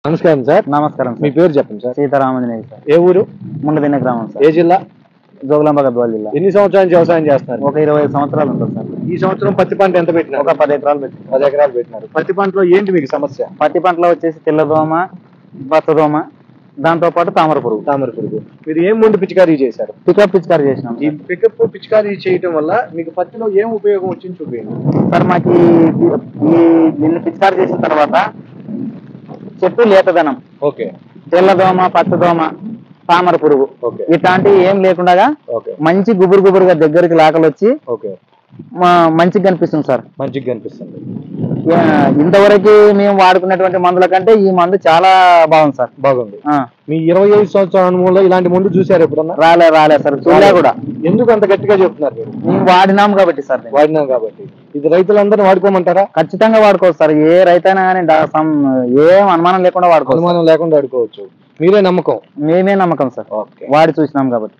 నమస్కారం సార్. నమస్కారం మీ పేరు చెప్పండి సార్. సీతారామంజనేయ సార్. ఏ ఊరు? ముండదిన్న గ్రామం సార్. ఏ జిల్లా? జోగులాంబ గద్వాల జిల్లా. ఎన్ని సంవత్సరాల నుంచి వ్యవసాయం చేస్తున్నారు? ఒక 25 సంవత్సరాలు ఉంటుంది సార్. ఈ సంవత్సరం పత్తి పంట ఎంత పెట్టినారు? ఒక 10 ఎకరాలు పెట్టినారు. 10 ఎకరాలు పెట్టినారు. పత్తి పంటలో ఏంటి మీకు సమస్య? పత్తి పంటలో వచ్చేసి తెల్లదోమ, బత్తదోమ, దాంతో పాటు తామర పురుగు. మీరు ఏం ముందు పిచికారీ చేశారు? పికప్ పిచికారీ చేసినాం. ఈ పికప్ పిచికారీ చేయడం వల్ల మీకు పత్తిలో ఏం ఉపయోగం వచ్చింది చూపించండి సార్. మాకు దీన్ని పిచికారీ చేసిన తర్వాత చెట్టు లేతదనం, ఓకే, తెల్లదోమ, పచ్చదోమ, తామర పురుగు ఇట్లాంటివి ఏం లేకుండా మంచి గుబురుగా దగ్గరికి లాకలు వచ్చి మంచిగా కనిపిస్తుంది సార్. మంచిగా కనిపిస్తుంది. ఇంతవరకు మేము వాడుకున్నటువంటి మందుల కంటే ఈ మందు చాలా బాగుంది సార్. బాగుంది. మీ 25 సంవత్సరాల అనుభవంలో ఇలాంటి మందు చూసారు ఎప్పుడన్నా? రాలే సార్, చూడలే కూడా. ఎందుకు అంత గట్టిగా చెప్తున్నారు? మేము వాడినాం కాబట్టి సార్. వాడినాం కాబట్టి. ఇది రైతులందరూ వాడుకోమంటారా? ఖచ్చితంగా వాడుకోవచ్చు సార్. ఏ రైతైనా కానీ ఏం అనుమానం లేకుండా వాడుకోవచ్చు. అనుమానం లేకుండా వాడుకోవచ్చు. మీరే నమ్మకం? మేమే నమ్మకం సార్, వాడి చూసినాం కాబట్టి.